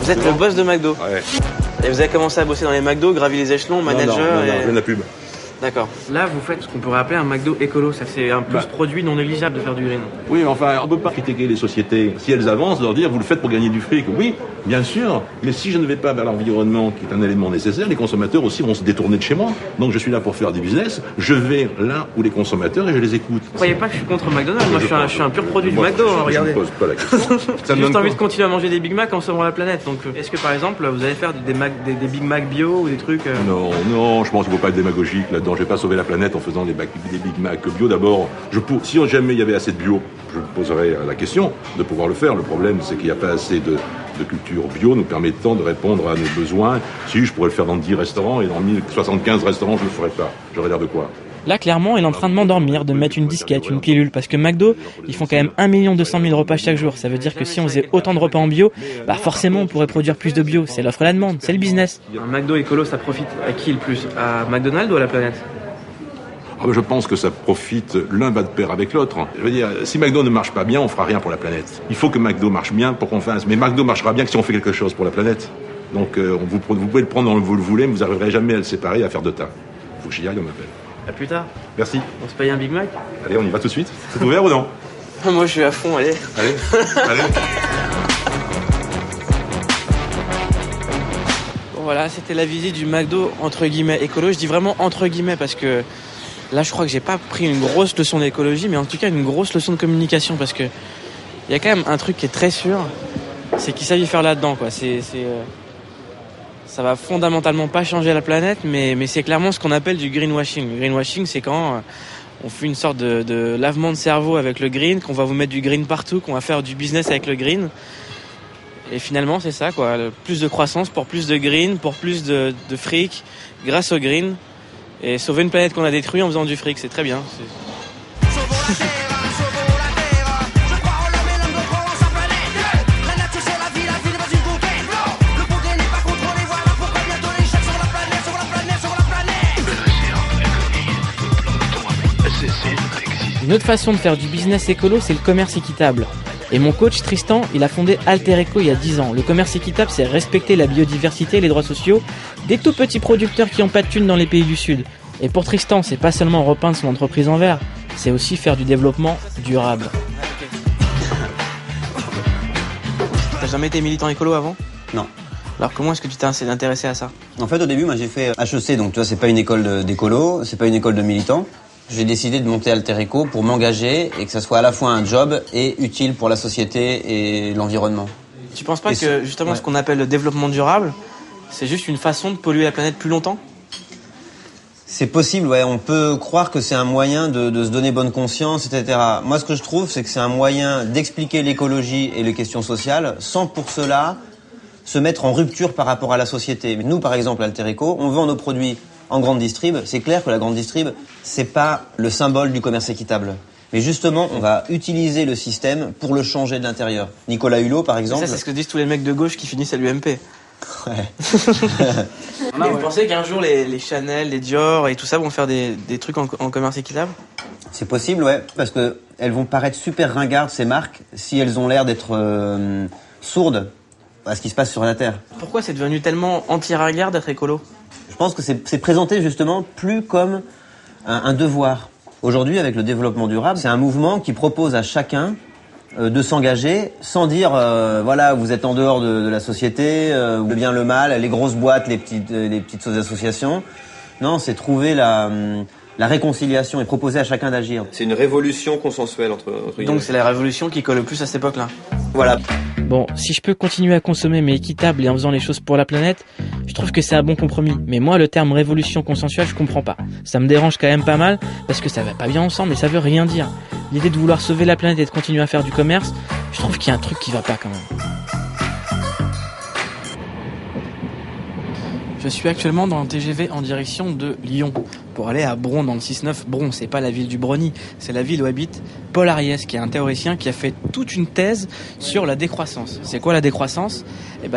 Vous êtes le boss de McDo. Ouais. Et vous avez commencé à bosser dans les McDo, gravi les échelons, manager Non, la pub. D'accord. Là, vous faites ce qu'on pourrait appeler un McDo écolo. Ça, c'est un plus produit non négligeable de faire du green. Oui, mais enfin, on ne peut pas critiquer les sociétés. Si elles avancent, leur dire, vous le faites pour gagner du fric. Oui, bien sûr. Mais si je ne vais pas vers l'environnement, qui est un élément nécessaire, les consommateurs aussi vont se détourner de chez moi. Donc, je suis là pour faire du business. Je vais là où les consommateurs et je les écoute. Vous croyez pas que je suis contre McDonald's? Moi, je suis un pur produit du McDo. Je ne pose pas la question. J'ai juste envie de continuer à manger des Big Mac en sauvant la planète. Donc, est-ce que, par exemple, vous allez faire des Big Mac bio ou des trucs Non, je pense qu'il ne faut pas être démagogique là-dedans. Je ne vais pas sauver la planète en faisant des Big Mac bio. D'abord, si jamais il y avait assez de bio, je me poserais la question de pouvoir le faire. Le problème, c'est qu'il n'y a pas assez de culture bio nous permettant de répondre à nos besoins. Si, je pourrais le faire dans 10 restaurants et dans 1075 restaurants, je ne le ferais pas. J'aurais l'air de quoi? Là, clairement, il est en train de m'endormir, de mettre une disquette, une pilule, parce que McDo, ils font quand même 1 200 000 repas chaque jour. Ça veut dire que si on faisait autant de repas en bio, bah forcément, on pourrait produire plus de bio. C'est l'offre et la demande, c'est le business. Un McDo écolo, ça profite à qui le plus? À McDonald's ou à la planète? Je pense que ça profite, l'un va de pair avec l'autre. Je veux dire, si McDo ne marche pas bien, on fera rien pour la planète. Il faut que McDo marche bien pour qu'on fasse. Mais McDo marchera bien que si on fait quelque chose pour la planète. Donc vous pouvez le prendre dans le vous le voulez, mais vous n'arriverez jamais à le séparer et à faire de tas. Il faut que j'y aille, on m'appelle. À plus tard. Merci. On se paye un Big Mac? Allez, on y va tout de suite. C'est ouvert ou non? Moi, je suis à fond, allez. Allez. Bon, voilà, c'était la visite du McDo, entre guillemets, écolo. Je dis vraiment entre guillemets parce que là, je crois que j'ai pas pris une grosse leçon d'écologie, mais en tout cas, une grosse leçon de communication parce que il y a quand même un truc qui est très sûr, c'est qu'ils savent y faire là-dedans, quoi. Ça va fondamentalement pas changer la planète, mais c'est clairement ce qu'on appelle du greenwashing. Le greenwashing, c'est quand on fait une sorte de lavement de cerveau avec le green, qu'on va vous mettre du green partout, qu'on va faire du business avec le green. Et finalement, c'est ça, quoi. Plus de croissance pour plus de green, pour plus de fric, grâce au green. Et sauver une planète qu'on a détruite en faisant du fric, c'est très bien. Une autre façon de faire du business écolo, c'est le commerce équitable. Et mon coach Tristan, il a fondé Alter Eco il y a 10 ans. Le commerce équitable, c'est respecter la biodiversité et les droits sociaux des tout petits producteurs qui n'ont pas de thunes dans les pays du Sud. Et pour Tristan, c'est pas seulement repeindre son entreprise en vert, c'est aussi faire du développement durable. T'as jamais été militant écolo avant? Non. Alors comment est-ce que tu t'es intéressé à ça? En fait, au début, moi, j'ai fait HEC, donc tu vois, c'est pas une école d'écolo, c'est pas une école de militants. J'ai décidé de monter Alter Eco pour m'engager et que ça soit à la fois un job et utile pour la société et l'environnement. Tu penses pas que justement ce qu'on appelle le développement durable, c'est juste une façon de polluer la planète plus longtemps? C'est possible, ouais. On peut croire que c'est un moyen de se donner bonne conscience, etc. Moi, ce que je trouve, c'est que c'est un moyen d'expliquer l'écologie et les questions sociales sans pour cela se mettre en rupture par rapport à la société. Nous, par exemple, Alter Eco, on vend nos produits en grande distrib. C'est clair que la grande distrib, c'est pas le symbole du commerce équitable. Mais justement, on va utiliser le système pour le changer de l'intérieur. Nicolas Hulot, par exemple... Ça, c'est ce que disent tous les mecs de gauche qui finissent à l'UMP. Ouais. Vous pensez qu'un jour, les Chanel, les Dior et tout ça vont faire des trucs en commerce équitable? C'est possible, ouais. Parce que elles vont paraître super ringardes, ces marques, si elles ont l'air d'être sourdes à ce qui se passe sur la Terre. Pourquoi c'est devenu tellement anti-ringard d'être écolo? Je pense que c'est présenté justement plus comme un devoir. Aujourd'hui, avec le développement durable, c'est un mouvement qui propose à chacun de s'engager sans dire voilà, vous êtes en dehors de la société, le bien, le mal, les grosses boîtes, les petites associations. Non, c'est trouver la réconciliation et proposer à chacun d'agir. C'est une révolution consensuelle entre Donc c'est la révolution qui colle le plus à cette époque-là. Voilà. Bon, si je peux continuer à consommer mais équitable et en faisant les choses pour la planète, je trouve que c'est un bon compromis. Mais moi, le terme révolution consensuelle, je comprends pas. Ça me dérange quand même pas mal parce que ça va pas bien ensemble et ça veut rien dire. L'idée de vouloir sauver la planète et de continuer à faire du commerce, je trouve qu'il y a un truc qui va pas quand même. Je suis actuellement dans un TGV en direction de Lyon pour aller à Bron dans le 6-9. Bron, c'est pas la ville du Brony, c'est la ville où habite Paul Ariès, qui est un théoricien qui a fait toute une thèse sur la décroissance. C'est quoi la décroissance?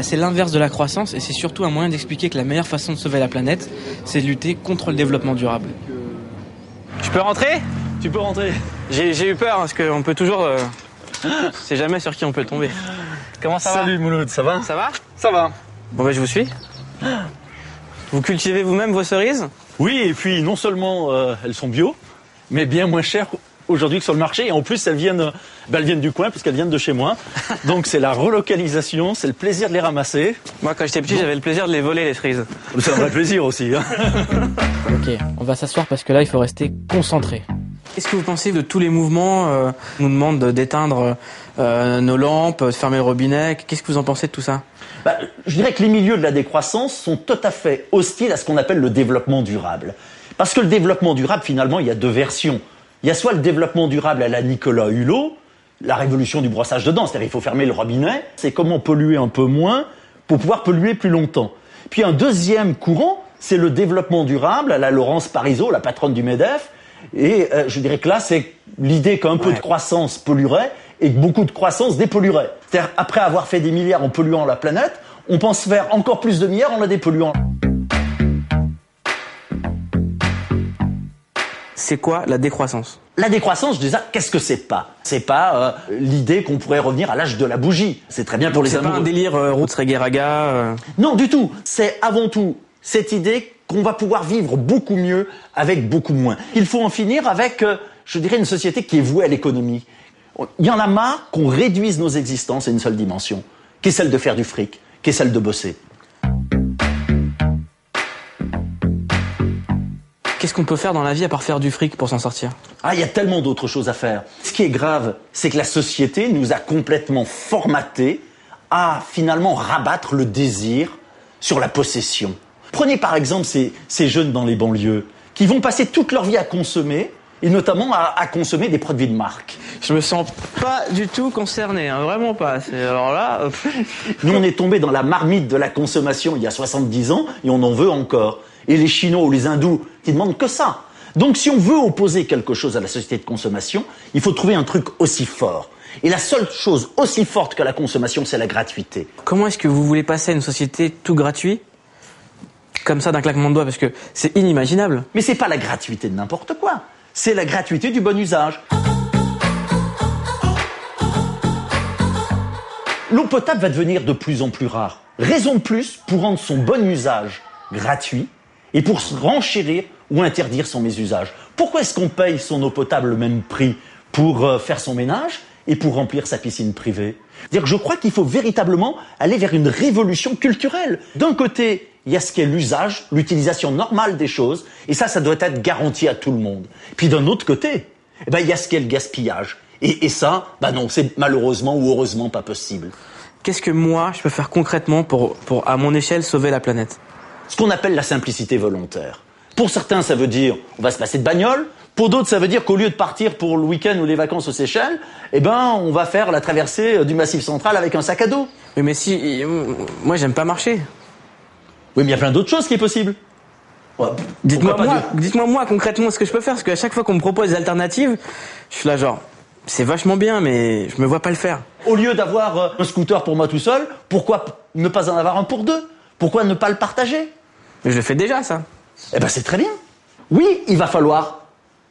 C'est l'inverse de la croissance et c'est surtout un moyen d'expliquer que la meilleure façon de sauver la planète, c'est de lutter contre le développement durable. Je peux rentrer? Tu peux rentrer. J'ai eu peur parce qu'on peut toujours... c'est jamais sur qui on peut tomber. comment ça va? Salut Mouloud, ça va? Ça va? Ça va. Bon je vous suis. Vous cultivez vous-même vos cerises? Oui, et puis non seulement elles sont bio, mais bien moins chères aujourd'hui que sur le marché. Et en plus, elles viennent du coin, puisqu'elles viennent de chez moi. Donc c'est la relocalisation, c'est le plaisir de les ramasser. Moi quand j'étais petit, j'avais le plaisir de les voler les cerises. C'est un vrai plaisir aussi. Hein. Ok, on va s'asseoir parce que là, il faut rester concentré. Qu'est-ce que vous pensez de tous les mouvements On nous demande d'éteindre nos lampes, de fermer le robinet. Qu'est-ce que vous en pensez de tout ça? Je dirais que les milieux de la décroissance sont tout à fait hostiles à ce qu'on appelle le développement durable. Parce que le développement durable, finalement, il y a deux versions. Il y a soit le développement durable à la Nicolas Hulot, la révolution du brossage de dents, c'est-à-dire il faut fermer le robinet, c'est comment polluer un peu moins pour pouvoir polluer plus longtemps. Puis un deuxième courant, c'est le développement durable à la Laurence Parisot, la patronne du MEDEF, et je dirais que là, c'est l'idée qu'un peu de croissance polluerait et que beaucoup de croissance dépolluerait. C'est-à-dire, après avoir fait des milliards en polluant la planète, on pense faire encore plus de milliards en la dépolluant. C'est quoi la décroissance? La décroissance, je disais, qu'est-ce que c'est pas? C'est pas l'idée qu'on pourrait revenir à l'âge de la bougie. C'est très bien pour les amoureux. C'est pas un délire Roots Reggae Raga Non, du tout. C'est avant tout cette idée qu'on va pouvoir vivre beaucoup mieux avec beaucoup moins. Il faut en finir avec, je dirais, une société qui est vouée à l'économie. Il y en a marre qu'on réduise nos existences à une seule dimension, qui est celle de faire du fric, qui est celle de bosser. Qu'est-ce qu'on peut faire dans la vie à part faire du fric pour s'en sortir? Ah, il y a tellement d'autres choses à faire. Ce qui est grave, c'est que la société nous a complètement formatés à finalement rabattre le désir sur la possession. Prenez par exemple ces jeunes dans les banlieues qui vont passer toute leur vie à consommer, et notamment à consommer des produits de marque. Je me sens pas du tout concerné, hein, vraiment pas. Alors là... Nous, on est tombé dans la marmite de la consommation il y a 70 ans et on en veut encore. Et les Chinois ou les Hindous qui demandent que ça. Donc si on veut opposer quelque chose à la société de consommation, il faut trouver un truc aussi fort. Et la seule chose aussi forte que la consommation, c'est la gratuité. Comment est-ce que vous voulez passer à une société tout gratuit, comme ça d'un claquement de doigts, parce que c'est inimaginable. Mais c'est pas la gratuité de n'importe quoi. C'est la gratuité du bon usage. L'eau potable va devenir de plus en plus rare. Raison de plus pour rendre son bon usage gratuit et pour se renchérir ou interdire son mésusage. Pourquoi est-ce qu'on paye son eau potable le même prix pour faire son ménage et pour remplir sa piscine privée? C'est-à-dire que je crois qu'il faut véritablement aller vers une révolution culturelle. D'un côté, il y a ce qu'est l'usage, l'utilisation normale des choses, et ça doit être garanti à tout le monde. Puis d'un autre côté, il y a ce qu'est le gaspillage. Et ça, non, c'est malheureusement ou heureusement pas possible. Qu'est-ce que moi, je peux faire concrètement pour à mon échelle, sauver la planète? Ce qu'on appelle la simplicité volontaire. Pour certains, ça veut dire on va se passer de bagnole. Pour d'autres, ça veut dire qu'au lieu de partir pour le week-end ou les vacances aux Seychelles, on va faire la traversée du Massif central avec un sac à dos. Oui, mais si... Moi, j'aime pas marcher. Oui, mais il y a plein d'autres choses qui est possible. Dites-moi moi concrètement ce que je peux faire, parce qu'à chaque fois qu'on me propose des alternatives, je suis là genre, c'est vachement bien, mais je me vois pas le faire. Au lieu d'avoir un scooter pour moi tout seul, pourquoi ne pas en avoir un pour deux? Pourquoi ne pas le partager? Mais je le fais déjà, ça. C'est très bien. Oui, il va falloir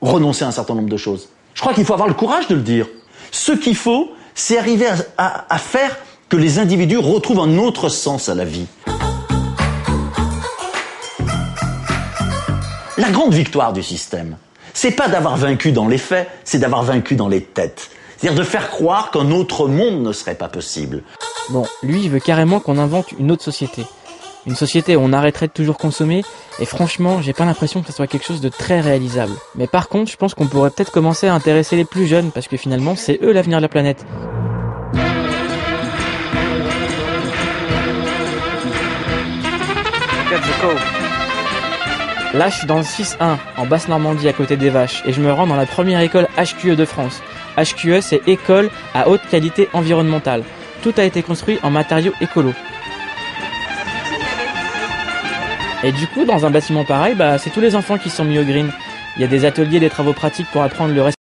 renoncer à un certain nombre de choses. Je crois qu'il faut avoir le courage de le dire. Ce qu'il faut, c'est arriver à faire que les individus retrouvent un autre sens à la vie. La grande victoire du système, c'est pas d'avoir vaincu dans les faits, c'est d'avoir vaincu dans les têtes. C'est-à-dire de faire croire qu'un autre monde ne serait pas possible. Bon, lui, il veut carrément qu'on invente une autre société. Une société où on arrêterait de toujours consommer, et franchement, j'ai pas l'impression que ce soit quelque chose de très réalisable. Mais par contre, je pense qu'on pourrait peut-être commencer à intéresser les plus jeunes, parce que finalement, c'est eux l'avenir de la planète. Là, je suis dans le 6-1, en Basse-Normandie, à côté des Vaches, et je me rends dans la première école HQE de France. HQE, c'est École à haute qualité environnementale. Tout a été construit en matériaux écolos. Et du coup, dans un bâtiment pareil, c'est tous les enfants qui sont mis au green. Il y a des ateliers, des travaux pratiques pour apprendre le respect